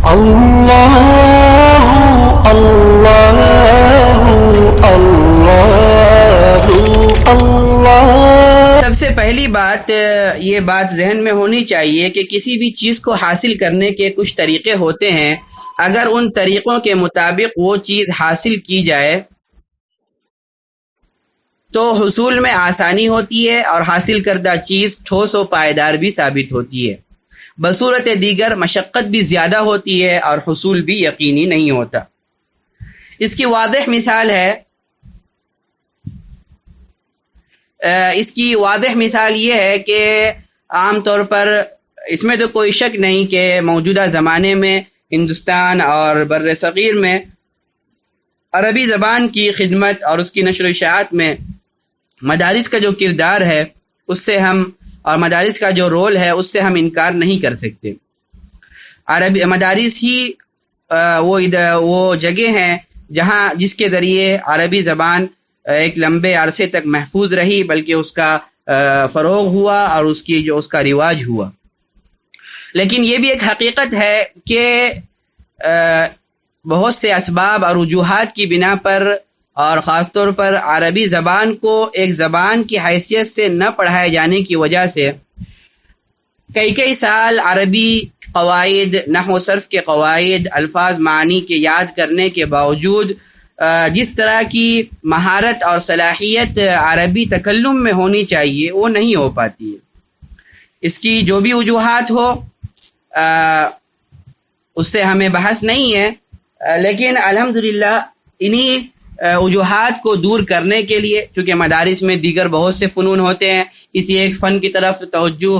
اللہ اللہ اللہ اللہ۔ سب سے پہلی بات یہ بات ذہن میں ہونی چاہیے کہ کسی بھی چیز کو حاصل کرنے کے کچھ طریقے ہوتے ہیں، اگر ان طریقوں کے مطابق وہ چیز حاصل کی جائے تو حصول میں آسانی ہوتی ہے اور حاصل کردہ چیز ٹھوس و پائیدار بھی ثابت ہوتی ہے۔ بصورت دیگر مشقت بھی زیادہ ہوتی ہے اور حصول بھی یقینی نہیں ہوتا۔ اس کی واضح مثال یہ ہے کہ عام طور پر اس میں تو کوئی شک نہیں کہ موجودہ زمانے میں ہندوستان اور بر صغیر میں عربی زبان کی خدمت اور اس کی نشر و اشاعت میں مدارس کا جو کردار ہے اس سے ہم اور مدارس کا جو رول ہے اس سے ہم انکار نہیں کر سکتے۔ عربی مدارس ہی وہ جگہ ہیں جس کے ذریعے عربی زبان ایک لمبے عرصے تک محفوظ رہی، بلکہ اس کا فروغ ہوا اور اس کا رواج ہوا۔ لیکن یہ بھی ایک حقیقت ہے کہ بہت سے اسباب اور وجوہات کی بنا پر اور خاص طور پر عربی زبان کو ایک زبان کی حیثیت سے نہ پڑھائے جانے کی وجہ سے کئی سال عربی قواعد، نحو و صرف کے قواعد، الفاظ معانی کے یاد کرنے کے باوجود جس طرح کی مہارت اور صلاحیت عربی تکلم میں ہونی چاہیے وہ نہیں ہو پاتی ہے۔ اس کی جو بھی وجوہات ہو اس سے ہمیں بحث نہیں ہے، لیکن الحمدللہ انہی وجوہات کو دور کرنے کے لیے، چونکہ مدارس میں دیگر بہت سے فنون ہوتے ہیں، کسی ایک فن کی طرف توجہ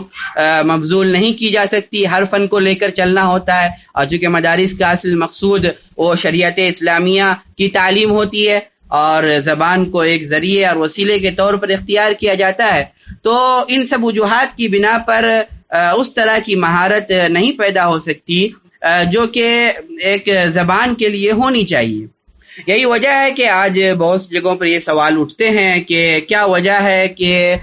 مبذول نہیں کی جا سکتی، ہر فن کو لے کر چلنا ہوتا ہے، اور چونکہ مدارس کا اصل مقصود وہ شریعت اسلامیہ کی تعلیم ہوتی ہے اور زبان کو ایک ذریعے اور وسیلے کے طور پر اختیار کیا جاتا ہے، تو ان سب وجوہات کی بنا پر اس طرح کی مہارت نہیں پیدا ہو سکتی جو کہ ایک زبان کے لیے ہونی چاہیے۔ یہی وجہ ہے کہ آج بہت سی جگہوں پر یہ سوال اٹھتے ہیں کہ کیا وجہ ہے کہ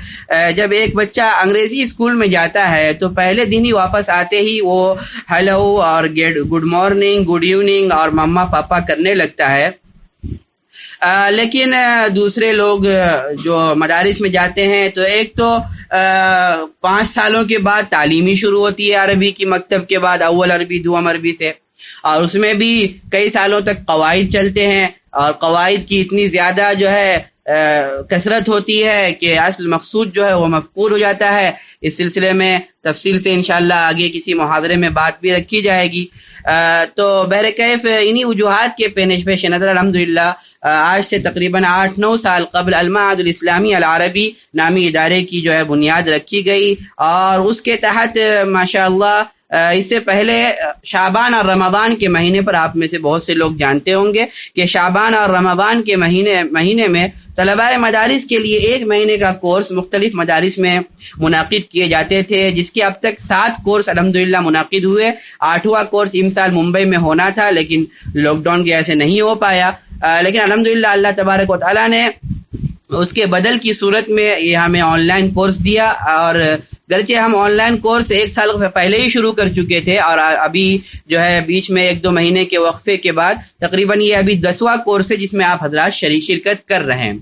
جب ایک بچہ انگریزی اسکول میں جاتا ہے تو پہلے دن ہی واپس آتے ہی وہ ہیلو اور گڈ مارننگ، گڈ ایوننگ اور مما پاپا کرنے لگتا ہے، لیکن دوسرے لوگ جو مدارس میں جاتے ہیں تو ایک تو 5 سالوں کے بعد تعلیمی شروع ہوتی ہے عربی کی، مکتب کے بعد اول عربی دوم عربی سے، اور اس میں بھی کئی سالوں تک قواعد چلتے ہیں، اور قواعد کی اتنی زیادہ جو ہے کثرت ہوتی ہے کہ اصل مقصود جو ہے وہ مفقود ہو جاتا ہے۔ اس سلسلے میں تفصیل سے انشاءاللہ آگے کسی محاضرے میں بات بھی رکھی جائے گی۔ تو بہرکیف انہی وجوہات کے پیش نظر الحمدللہ آج سے تقریباً 8-9 سال قبل المعہد الاسلامی العربی نامی ادارے کی جو ہے بنیاد رکھی گئی، اور اس کے تحت ماشاءاللہ اس سے پہلے شعبان اور رمضان کے مہینے پر آپ میں سے بہت سے لوگ جانتے ہوں گے کہ شعبان اور رمضان کے مہینے میں طلباء مدارس کے لیے 1 مہینے کا کورس مختلف مدارس میں منعقد کیے جاتے تھے، جس کے اب تک 7 کورس الحمدللہ منعقد ہوئے۔ 8واں کورس امسال ممبئی میں ہونا تھا لیکن لاک ڈاؤن کی وجہ سے نہیں ہو پایا، لیکن الحمدللہ اللہ تبارک و تعالیٰ نے اس کے بدل کی صورت میں یہ ہمیں آن لائن کورس دیا، اور گرچہ ہم آن لائن کورس 1 سال پہلے ہی شروع کر چکے تھے، اور ابھی جو ہے بیچ میں 1-2 مہینے کے وقفے کے بعد تقریباً یہ ابھی 10واں کورس ہے جس میں آپ حضرات شرکت کر رہے ہیں،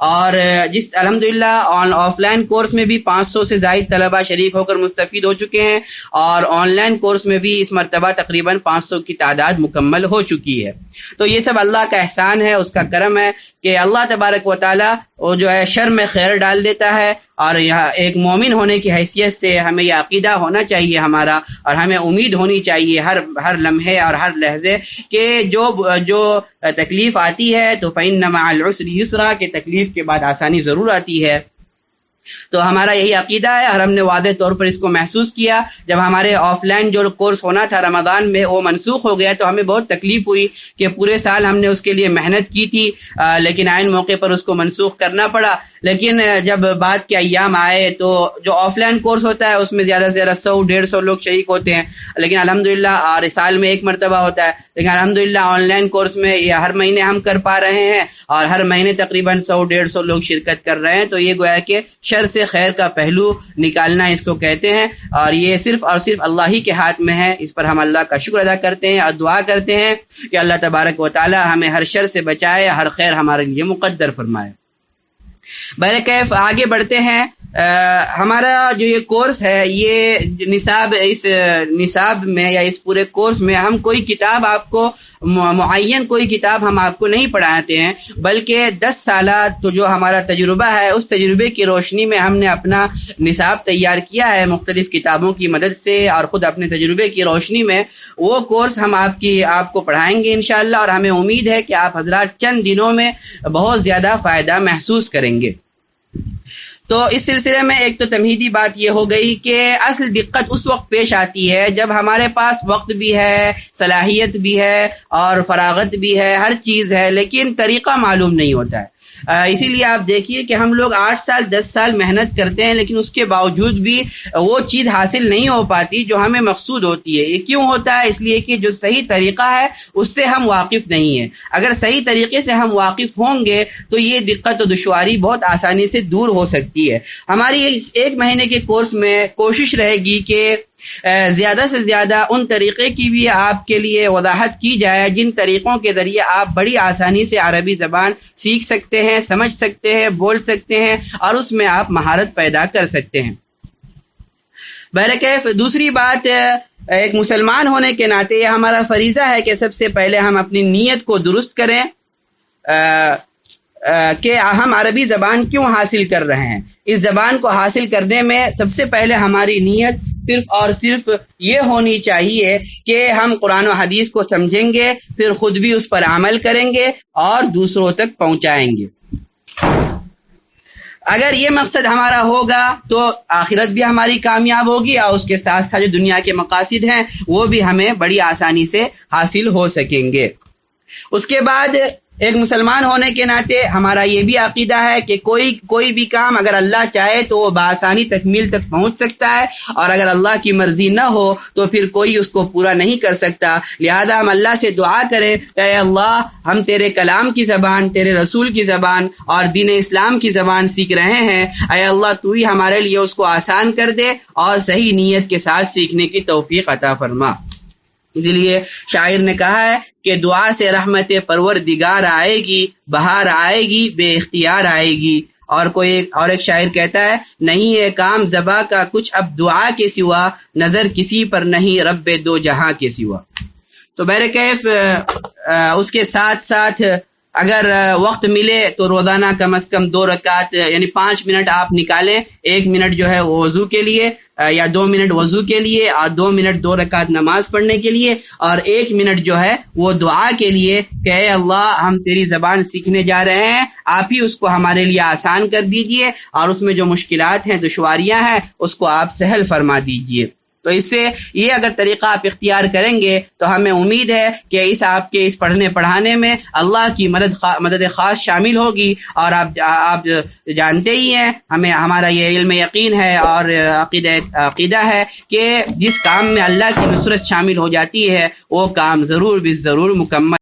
اور جس الحمدللہ آف لائن کورس میں بھی 500 سے زائد طلبہ شریک ہو کر مستفید ہو چکے ہیں، اور آن لائن کورس میں بھی اس مرتبہ تقریباً 500 کی تعداد مکمل ہو چکی ہے۔ تو یہ سب اللہ کا احسان ہے، اس کا کرم ہے کہ اللہ تبارک و تعالی وہ جو ہے شر میں خیر ڈال دیتا ہے، اور یہاں ایک مومن ہونے کی حیثیت سے ہمیں یہ عقیدہ ہونا چاہیے ہمارا، اور ہمیں امید ہونی چاہیے ہر لمحے اور ہر لحظے کہ جو تکلیف آتی ہے تو فإن مع العسر یسرا، کہ تکلیف کے بعد آسانی ضرور آتی ہے۔ تو ہمارا یہی عقیدہ ہے، اور ہم نے واضح طور پر اس کو محسوس کیا جب ہمارے آف لائن جو کورس ہونا تھا رمضان میں وہ منسوخ ہو گیا، تو ہمیں بہت تکلیف ہوئی کہ پورے سال ہم نے اس کے لیے محنت کی تھی، لیکن عین موقع پر اس کو منسوخ کرنا پڑا۔ لیکن جب بعد کے ایام آئے تو جو آف لائن کورس ہوتا ہے اس میں زیادہ سے زیادہ 100-150 لوگ شریک ہوتے ہیں، لیکن الحمدللہ اور سال میں 1 مرتبہ ہوتا ہے، لیکن الحمدللہ آن لائن کورس میں یہ ہر مہینے ہم کر پا رہے ہیں، اور ہر مہینے تقریباً 100-150 لوگ شرکت کر رہے ہیں، تو یہ گویا کہ شر سے خیر کا پہلو نکالنا اس کو کہتے ہیں، اور یہ صرف اور صرف اللہ ہی کے ہاتھ میں ہے۔ اس پر ہم اللہ کا شکر ادا کرتے ہیں اور دعا کرتے ہیں کہ اللہ تبارک و تعالی ہمیں ہر شر سے بچائے، ہر خیر ہمارے لیے مقدر فرمائے۔ بہرکیف آگے بڑھتے ہیں۔ ہمارا جو یہ کورس ہے، یہ اس نصاب میں یا اس پورے کورس میں ہم کوئی کتاب آپ کو معین کوئی کتاب ہم آپ کو نہیں پڑھاتے ہیں، بلکہ 10 سالہ تو جو ہمارا تجربہ ہے اس تجربے کی روشنی میں ہم نے اپنا نصاب تیار کیا ہے مختلف کتابوں کی مدد سے، اور خود اپنے تجربے کی روشنی میں وہ کورس ہم آپ کو پڑھائیں گے انشاءاللہ، اور ہمیں امید ہے کہ آپ حضرات چند دنوں میں بہت زیادہ فائدہ محسوس کریں گے۔ تو اس سلسلے میں ایک تو تمہیدی بات یہ ہو گئی کہ اصل دقت اس وقت پیش آتی ہے جب ہمارے پاس وقت بھی ہے، صلاحیت بھی ہے اور فراغت بھی ہے، ہر چیز ہے، لیکن طریقہ معلوم نہیں ہوتا ہے۔ اسی لیے آپ دیکھیے کہ ہم لوگ 8 سال 10 سال محنت کرتے ہیں، لیکن اس کے باوجود بھی وہ چیز حاصل نہیں ہو پاتی جو ہمیں مقصود ہوتی ہے۔ یہ کیوں ہوتا ہے؟ اس لیے کہ جو صحیح طریقہ ہے اس سے ہم واقف نہیں ہیں۔ اگر صحیح طریقے سے ہم واقف ہوں گے تو یہ دقت و دشواری بہت آسانی سے دور ہو سکتی ہے۔ ہماری اس 1 مہینے کے کورس میں کوشش رہے گی کہ زیادہ سے زیادہ ان طریقے کی بھی آپ کے لیے وضاحت کی جائے جن طریقوں کے ذریعے آپ بڑی آسانی سے عربی زبان سیکھ سکتے ہیں، سمجھ سکتے ہیں، بول سکتے ہیں، اور اس میں آپ مہارت پیدا کر سکتے ہیں۔ بہرکیف دوسری بات، ایک مسلمان ہونے کے ناطے یہ ہمارا فریضہ ہے کہ سب سے پہلے ہم اپنی نیت کو درست کریں کہ ہم عربی زبان کیوں حاصل کر رہے ہیں۔ اس زبان کو حاصل کرنے میں سب سے پہلے ہماری نیت صرف اور صرف یہ ہونی چاہیے کہ ہم قرآن و حدیث کو سمجھیں گے، پھر خود بھی اس پر عمل کریں گے اور دوسروں تک پہنچائیں گے۔ اگر یہ مقصد ہمارا ہوگا تو آخرت بھی ہماری کامیاب ہوگی، اور اس کے ساتھ ساتھ جو دنیا کے مقاصد ہیں وہ بھی ہمیں بڑی آسانی سے حاصل ہو سکیں گے۔ اس کے بعد ایک مسلمان ہونے کے ناطے ہمارا یہ بھی عقیدہ ہے کہ کوئی بھی کام اگر اللہ چاہے تو وہ بآسانی تکمیل تک پہنچ سکتا ہے، اور اگر اللہ کی مرضی نہ ہو تو پھر کوئی اس کو پورا نہیں کر سکتا۔ لہذا ہم اللہ سے دعا کریں کہ اے اللہ، ہم تیرے کلام کی زبان، تیرے رسول کی زبان اور دین اسلام کی زبان سیکھ رہے ہیں، اے اللہ تو ہی ہمارے لیے اس کو آسان کر دے اور صحیح نیت کے ساتھ سیکھنے کی توفیق عطا فرما۔ اسی لیے شاعر نے کہا ہے کہ دعا سے رحمت پروردگار آئے گی، بہار آئے گی، بے اختیار آئے گی۔ اور ایک شاعر کہتا ہے، نہیں ہے کام زباں کا کچھ اب دعا کے سوا، نظر کسی پر نہیں رب دو جہاں کے سوا۔ تو بہرکیف اس کے ساتھ ساتھ اگر وقت ملے تو روزانہ کم از کم 2 رکعت یعنی 5 منٹ آپ نکالیں، 1 منٹ جو ہے وہ وضو کے لیے، یا 2 منٹ وضو کے لیے، اور 2 منٹ 2 رکعت نماز پڑھنے کے لیے، اور 1 منٹ جو ہے وہ دعا کے لیے کہ اے اللہ، ہم تیری زبان سیکھنے جا رہے ہیں، آپ ہی اس کو ہمارے لیے آسان کر دیجئے، اور اس میں جو مشکلات ہیں، دشواریاں ہیں، اس کو آپ سہل فرما دیجئے۔ تو اس سے یہ اگر طریقہ آپ اختیار کریں گے تو ہمیں امید ہے کہ آپ کے اس پڑھنے پڑھانے میں اللہ کی مدد خاص شامل ہوگی، اور آپ جانتے ہی ہیں، ہمارا یہ علم یقین ہے اور عقیدہ ہے کہ جس کام میں اللہ کی نصرت شامل ہو جاتی ہے وہ کام ضرور مکمل